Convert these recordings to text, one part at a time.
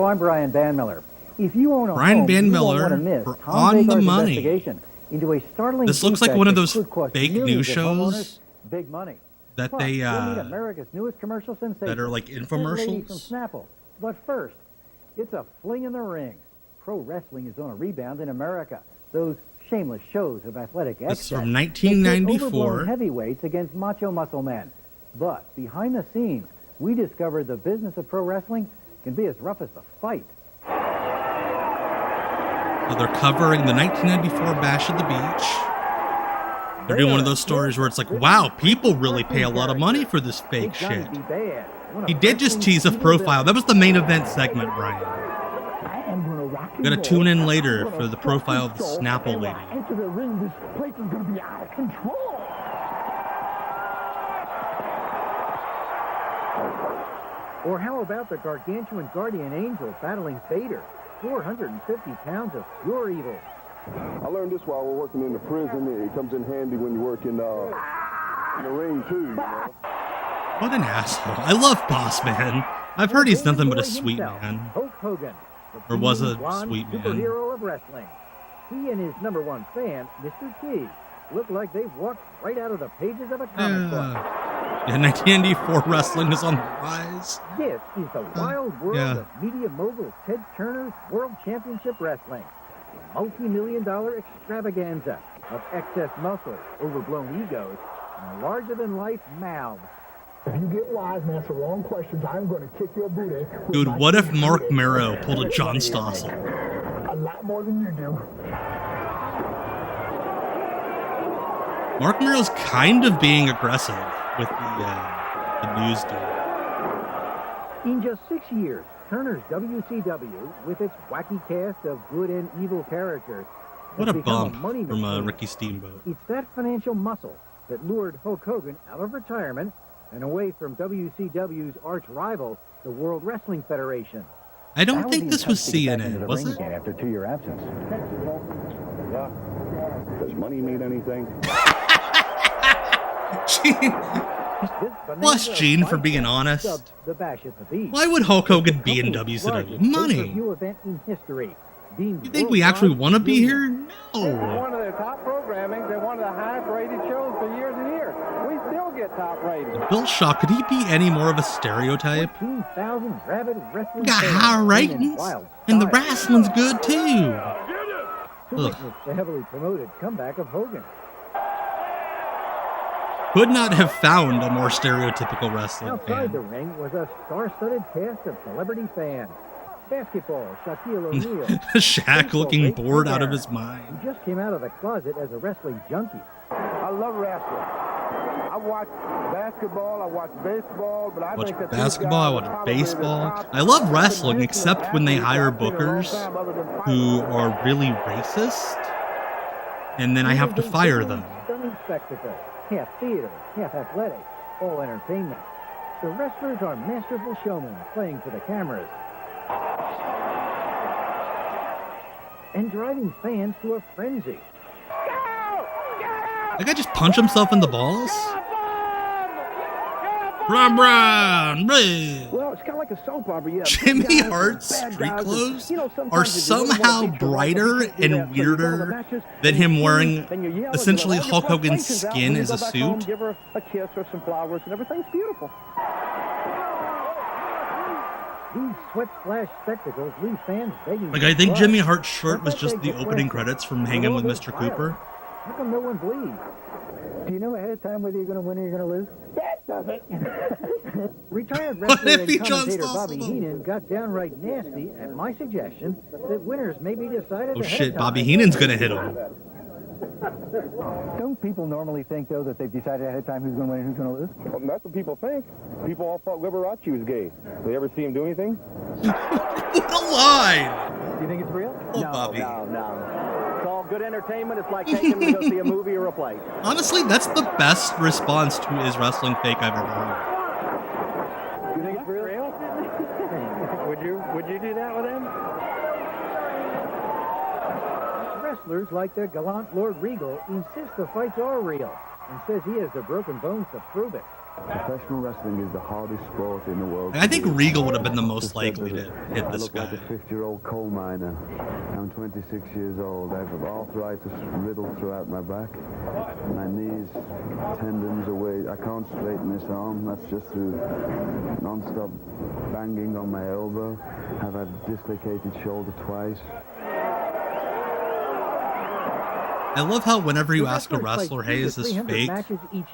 I'm Brian Banmiller. If you own a Brian home, Banmiller, you won't want to miss for Tom On the Baker's Money. investigation into a startling This looks like defect one of that those could cost fake millions news of shows homeowners big money. that Plus, they you'll meet America's newest commercial sensation, that are like That lady infomercials. from Snapple. But first, it's a fling in the ring. Pro wrestling is on a rebound in America. Those shameless shows of athletic This is excess. from They pit 1994. overblown heavyweights against macho muscle men. But behind the scenes, we discovered the business of pro wrestling can be as rough as the fight. So they're covering the 1994 Bash at the Beach. They're doing one of those stories where it's like, wow, people really pay a lot of money for this fake shit. He did just tease a profile. That was the main event segment, Ryan. We gotta tune in later for the profile of the Snapple lady. Enter the ring, this place is gonna be out of control. Or how about the gargantuan guardian angel battling Vader? 450 pounds of pure evil. I learned this while we're working in the prison. It comes in handy when you work in the ring, too, you know? What an asshole. I love Boss Man. I've heard he's nothing but a sweet man. Hulk Hogan, the Or was a blonde sweet man. superhero of wrestling. He and his number one fan, Mr. T, look like they've walked right out of the pages of a comic book. Yeah, 1994 wrestling is on the rise. This is the wild world yeah. of media mogul Ted Turner's World Championship Wrestling. A multi-million-dollar extravaganza of excess muscle, overblown egos, and larger-than-life mouths. If you get wise and answer wrong questions, I'm going to kick your booty. Dude, what if Mark Marrow pulled a John Stossel? A lot more than you do. Mark Marrow's kind of being aggressive with the news deal. In just 6 years, Turner's WCW, with its wacky cast of good and evil characters, What has a become bump money from machine. Ricky Steamboat. It's that financial muscle that lured Hulk Hogan out of retirement and away from WCW's arch rival, the World Wrestling Federation. I don't think this was CNN, was it? After 2-year absence. Yeah. Does money mean anything? Bless Gene for being honest. The Bash at the Beach. Why would Hulk Hogan be in WCW? Money. Pay-per-view event in history. You think we actually want to be here? No. One of their top programming. They're one of the highest rated shows for years and years. We still get top ratings. Bill Shaw, could he be any more of a stereotype? 14,000 rabid wrestling We got fans higher in ratings, wild and the style. wrestling's good too. To witness the heavily promoted comeback of Hogan. Could not have found a more stereotypical wrestling Outside the fan. ring was a star-studded cast of celebrity fans. Basketball, Shaquille O'Neal. Shaq looking Baseball, bored out of Rick his mind. Who just came out of the closet as a wrestling junkie. I love wrestling. I watch basketball. I watch baseball. But I Watch think that basketball, I watch baseball. I love wrestling, except when they hire bookers who are really racist, and then I have to fire them. Stunning spectacle, half theater, half athletic, all entertainment. The wrestlers are masterful showmen playing for the cameras. And driving fans to a frenzy. That guy just punch himself in the balls? Brown, brown, bleh. Well, it's kind of like a soap opera, yeah. Jimmy Hart's street clothes are somehow brighter and weirder than him wearing essentially Hulk Hogan's skin as a suit. Give her a kiss or some flowers, and everything's beautiful. These sweat splash spectacles leave fans begging. Like, I think Jimmy Hart's shirt was just the opening credits from Hanging with Mr. Cooper. How come no one bleeds? Do you know ahead of time whether you're going to win or you're going to lose? That doesn't. Retired What wrestler if he and John commentator Stossel, Bobby though? Heenan got downright nasty at my suggestion that winners may be decided Oh ahead shit, of time. Bobby Heenan's gonna hit him. Don't people normally think, though, that they've decided ahead of time who's going to win and who's going to lose? Well, that's what people think. People all thought Liberace was gay. They ever see him do anything? What a line! Do you think it's real? Oh, Bobby. No. It's all good entertainment. It's like taking to go see a movie or a play. Honestly, that's the best response to his wrestling fake I've ever heard. You think it's real? Would you do that with him? Wrestlers like the gallant Lord Regal insist the fights are real and says he has the broken bones to prove it. Professional wrestling is the hardest sport in the world. I think Regal would have been the most likely to hit this guy. I look like a 50-year-old coal miner. I'm 26 years old. I have arthritis riddled throughout my back. My knees, tendons are way. I can't straighten this arm. That's just through non-stop banging on my elbow. I've had dislocated shoulder twice. I love how whenever you ask a wrestler, hey, is this fake?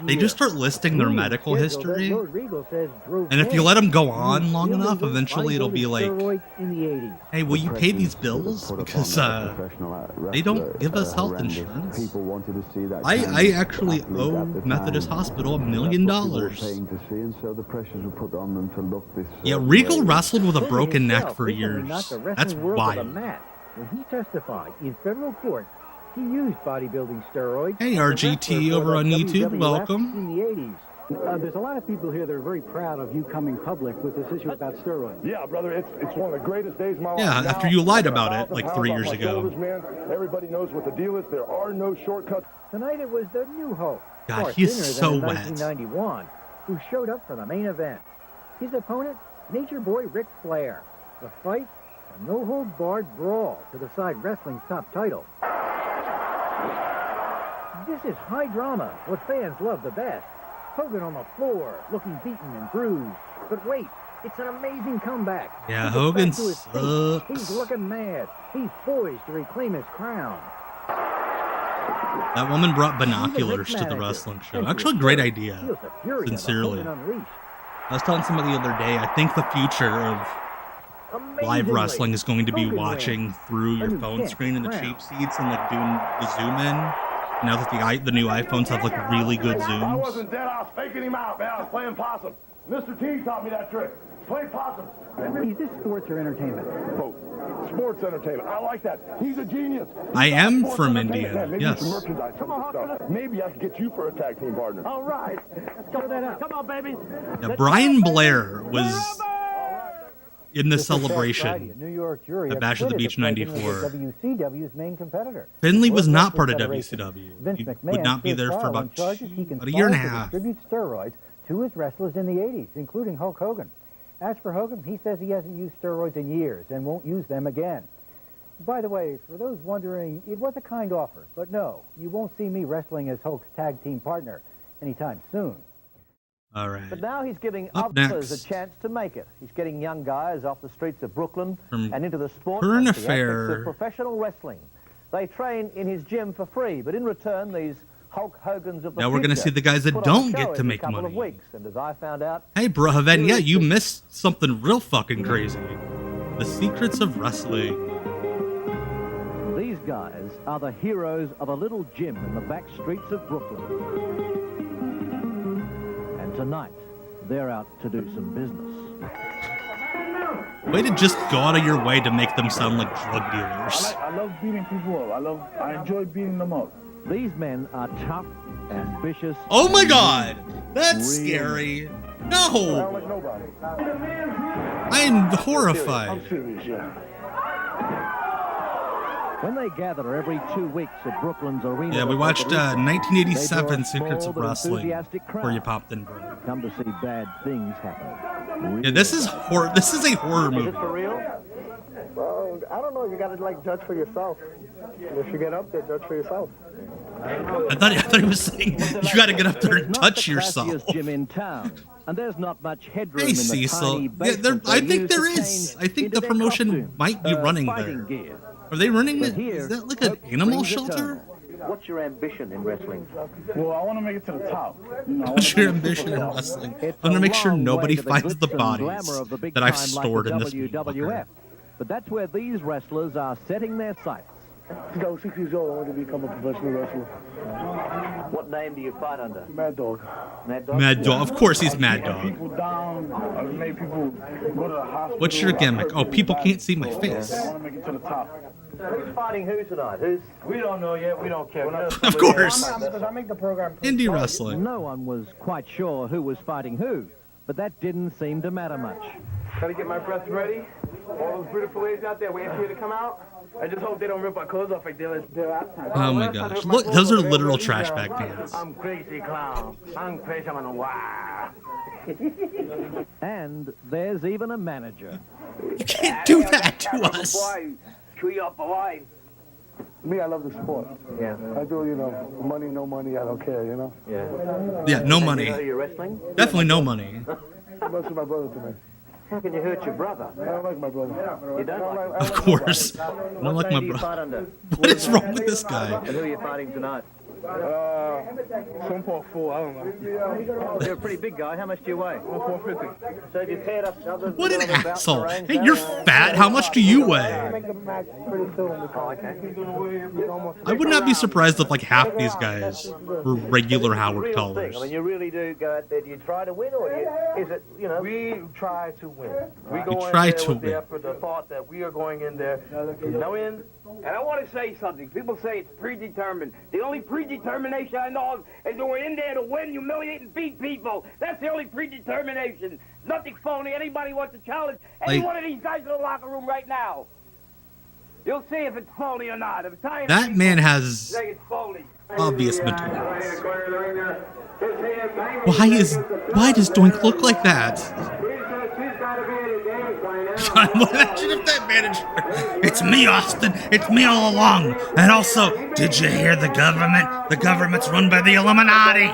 They just start listing their medical history. And if you let them go on long enough, eventually it'll be like, hey, will you pay these bills? Because they don't give us health insurance. I actually owe Methodist Hospital $1 million. Yeah, Regal wrestled with a broken neck for years. That's wild. When he testified in federal court, he used bodybuilding steroids. Hey, RGT over on YouTube, welcome. In the 80s. There's a lot of people here that are very proud of you coming public with this issue about steroids. Yeah, brother, it's one of the greatest days of my life. Yeah, after you lied about it like 3 years ago. Everybody knows what the deal is. There are no shortcuts. Tonight it was the new hope. God, he's so wet. 1991, who showed up for the main event. His opponent, Nature Boy Ric Flair. The fight, a no-hold-barred brawl to decide wrestling's top title. This is high drama, what fans love the best. Hogan on the floor, looking beaten and bruised. But wait, it's an amazing comeback. Yeah, Hogan sucks. He's looking mad. He's poised to reclaim his crown. That woman brought binoculars to the wrestling show. Actually, great idea. Sincerely. I was telling somebody the other day, I think the future of live wrestling is going to be watching through your phone screen in the cheap seats and like doing the zoom in. Now that the new iPhones have like really good zooms. I wasn't dead. I was faking him out, man. I was playing possum. Mr. T taught me that trick. Play possum. Is this sports or entertainment? Both. Sports entertainment. I like that. He's a genius. I am from Indiana. Yes. Maybe I could get you for a tag team partner. All right. Throw that up. Come on, baby. Yeah, Brian Blair was in the celebration at Bash at the Beach 94. WCW's main competitor. Finley was not part of WCW. He would not be there for about a year and a half. Distribute steroids to his wrestlers in the 80s, including Hulk Hogan. As for Hogan, he says he hasn't used steroids in years and won't use them again. By the way, for those wondering, it was a kind offer, but no, you won't see me wrestling as Hulk's tag team partner anytime soon. All right. But now he's giving Up others next. a chance to make it. He's getting young guys off the streets of Brooklyn and into the sport Current and the affair. ethics of professional wrestling. They train in his gym for free, but in return, these Hulk Hogan's of the Now we're going to future see the guys that put on a don't show get to every make couple money. of weeks, and as I found out, Hey, Brahaven, yeah, you missed something real fucking crazy. The secrets of wrestling. These guys are the heroes of a little gym in the back streets of Brooklyn. And tonight, they're out to do some business. Way to just go out of your way to make them sound like drug dealers. I love beating people up. I enjoy beating them up. These men are tough, ambitious. Oh my god! That's scary. I don't No! like nobody. I'm horrified. I'm serious, yeah. When they gather every 2 weeks at Brooklyn's arena. Yeah, we watched 1987 Secrets of Wrestling before you popped in, bro. Come to see bad things happen. Yeah, this is a horror movie. is it for real? Well, I don't know. You got to, like, judge for yourself. If you get up there, judge for yourself. I thought he was saying you got to get up there and touch yourself. It's the classiest gym in town, and there's not much headroom Hey, in the Cecil. tiny Yeah, basement I they think use there to is. change I think into the their promotion costumes, might be running fighting there. gear. Are they running But it? here, Is that like an Hope animal brings it shelter? What's your ambition in wrestling? Well, I want to make it to the top. You know, I What's wanna your be ambition in superstar. wrestling? It's I'm gonna a make sure long nobody way to the finds the glitz and bodies glamour of the big that I've time stored like in the this WWF. But that's where these wrestlers are setting their sights. Since I was 6 years old, I wanted to become a professional wrestler. What name do you fight under? Mad Dog. Mad Dog? Mad Dog. Of course he's Mad Made Dog. people down. I've made people go to the hospital. What's your gimmick? Oh, people can't see my face. I want to make it to the top. Who's fighting who tonight? We don't know yet. We don't care. Of course. Because I make the program. Indie wrestling. No one was quite sure who was fighting who, but that didn't seem to matter much. Gotta get my breath ready. All those beautiful ladies out there waiting for you to come out. I just hope they don't rip our clothes off like they did last time. Oh my gosh. Look, those are literal trash bag pants. I'm crazy clown. I'm crazy. I'm on a wow. And there's even a manager. You can't do that to us. Me, I love the sport. Yeah. I do, you know, money, no money, I don't care, you know? Yeah. Yeah, no money. You're wrestling? Definitely no money. Most of my brother to me. How can you hurt your brother? I don't like my brother. You don't like him? Of course. I don't like my brother. What is wrong with this guy? And who are you fighting tonight? Some poor fool, I don't know. You're a pretty big guy. How much do you weigh? 450. So if you paired up others... What an asshole. Hey, you're fat. How much do you weigh? I would not be surprised if like half these guys were regular Howard Callers. I mean, you really do go out there. Do you try to win, or is it, you know? We try to win. We You go in try there to with win. the effort, the thought that we are going in there to win. And I want to say something. People say it's predetermined. The only predetermination I know of is that we're in there to win, humiliate, and beat people. That's the only predetermination. Nothing phony. Anybody wants to challenge any Like- one of these guys in the locker room right now. You'll see if it's phony or not. If it's time That man has say it's phony. obvious mental illness. Why does Doink look like that? Imagine if that manager. It's me, Austin. It's me all along. And also, did you hear the government? The government's run by the Illuminati.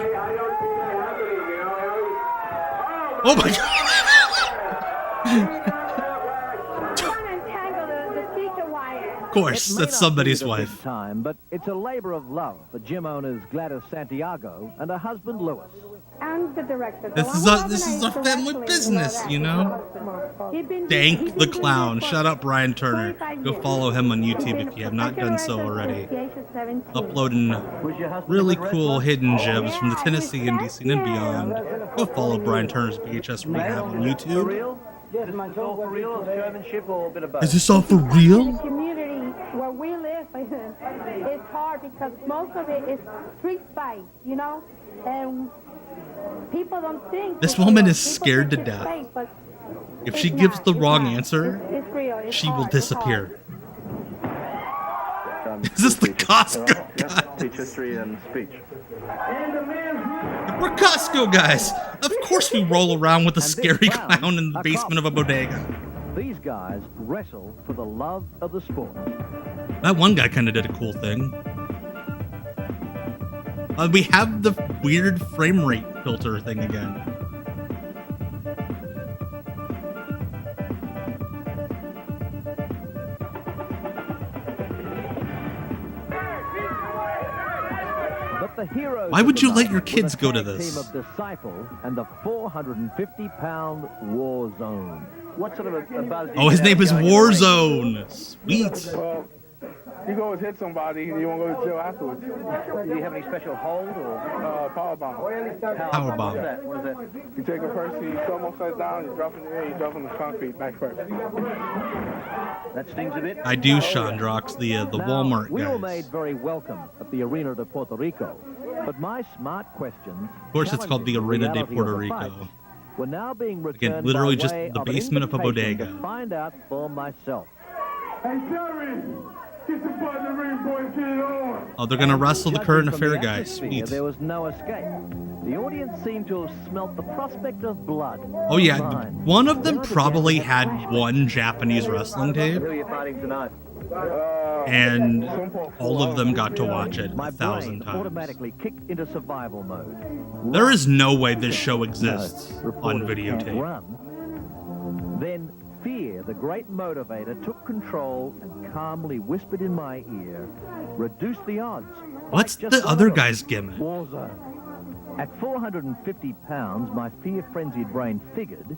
Oh my God. Of course, that's somebody's wife. Time, but it's a labor of love for gym owners Gladys Santiago and her husband Louis. And the director. This is a family business, you know. Dank the Clown. Shout out Brian Turner. Go follow him on YouTube if you have not done so already. Uploading really cool hidden gems from the Tennessee indie scene and beyond. Go follow Brian Turner's VHS Rehab on YouTube. Yes, my all for real, showmanship, or a bit of both? Is this all for real? The community where we live, it's hard because most of it is street fight, you know, and people don't think. This woman is scared to death. If she gives the wrong answer, she will disappear. Is this the Costco guys? Teach history and speech. We're Costco guys. Of course we roll around with a scary clown in the basement of a bodega. These guys wrestle for the love of the sport. That one guy kind of did a cool thing. We have the weird frame rate filter thing again. The heroes. Why would you let your kids go to this? Team of Disciple and the 450-pound War Zone. What sort of a buzz? Oh, his name is Warzone. Sweet. Well, you go and hit somebody, you won't go to jail afterwards. Do you have any special hold or Power bomb. Power bomb. What is that? You take a person, you throw them upside down, you drop in the air, you drop on the concrete back first. That stings a bit. I do, Chandrox, the Walmart We were guys. made very welcome at the Arena de Puerto Rico, but my smart questions. Of course, it's called the Arena de Puerto Rico. We're now being returned Again, literally by just way the of an basement of a invitation bodega. to find out for myself. Hey, Jerry! Get the butt in the ring, boys, get it on! Oh, they're gonna wrestle the current Judging from affair the guys. atmosphere, Sweet. There was no escape. The audience seemed to have smelt the prospect of blood. Oh yeah, Mine. one of them probably had one Japanese wrestling tape, Who are you fighting tonight? and all of them got to watch it My 1,000 brain times. automatically kicked into survival mode. There is no way this show exists No, on reporters can't videotape. run. Then fear, the great motivator, took control and calmly whispered in my ear, reduce the odds. What's Fight the just one other of them. guy's gimmick? Warzone. At 450 pounds, my fear-frenzied brain figured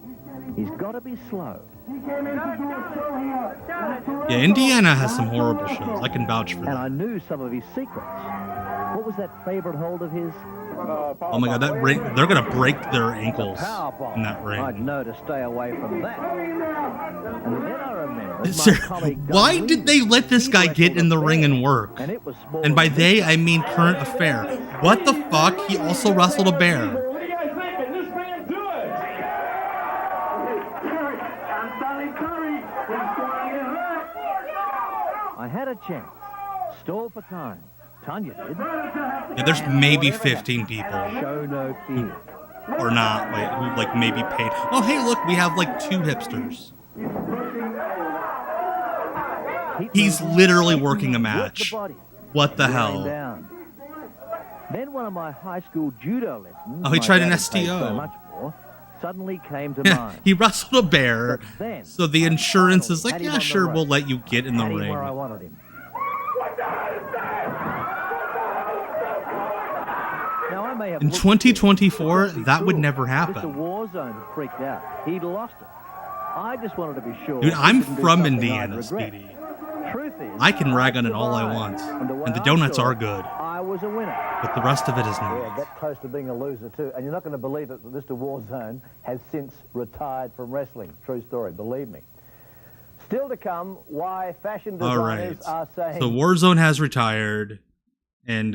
he's got to be slow. Yeah, Indiana has some horrible shows. I can vouch for And that. I knew some of his secrets. What was that favorite hold of his? Oh my god, that ring, they're gonna break their ankles Powerbomb. in that ring. I'd know to stay away from that. And then I remembered Sir, my colleague why Gun did they Lee. let this He guy get wrestled in the a ring bear, and work? And it was small And by and they, I mean current affair. What the fuck? He also wrestled a bear. What do you guys think? Can this man do it? I'm Sally Curry. I had a chance. Stall for time. Tanya did. Yeah, there's maybe 15 people. Show no fear. Or not, like, who, like, maybe paid. Oh, hey, look, we have, like, 2 hipsters. He's literally working a match. What the hell? Then one of my high school judo lessons. Oh, he tried an my dad STO. paid so much for, suddenly came to mind. He wrestled a bear, then, so the insurance is like, had him yeah, on the sure, rope. we'll let you get in the Had him ring. where I wanted him. Now, I may have In looked 2024, good, that would cool. never Mr. happen. Warzone had freaked out. He'd lost it. I just wanted to be sure. Dude, he I'm didn't do from something Indiana, I'd regret. Speedy. Truth is, I can rag on it all I survived. want, way and the I donuts saw are it, good, I was a winner. but the rest of it is Yeah, not. that close to being a loser, too. And you're not going to believe it, but Mr. Warzone has since retired from wrestling. True story, believe me. Still to come, why fashion All designers right, are saying... so Warzone has retired, and